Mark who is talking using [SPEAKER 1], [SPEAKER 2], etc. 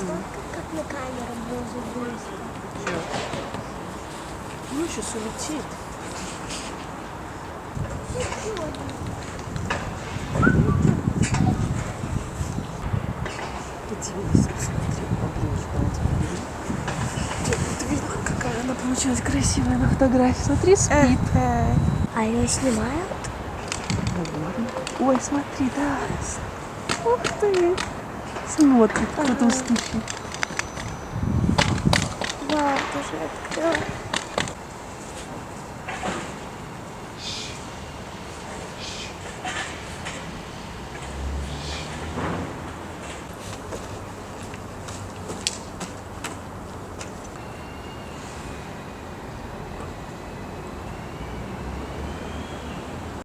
[SPEAKER 1] Как на камеру будет быстро.
[SPEAKER 2] Ну, сейчас улетит. Подивись, посмотри поближе. Тут видно, какая она получилась красивая на фотографии. Смотри, спит.
[SPEAKER 1] А ее снимают?
[SPEAKER 2] Ой, смотри, да. Ух ты. Смотрит, кто-то уступит.
[SPEAKER 1] Вау, даже открыла.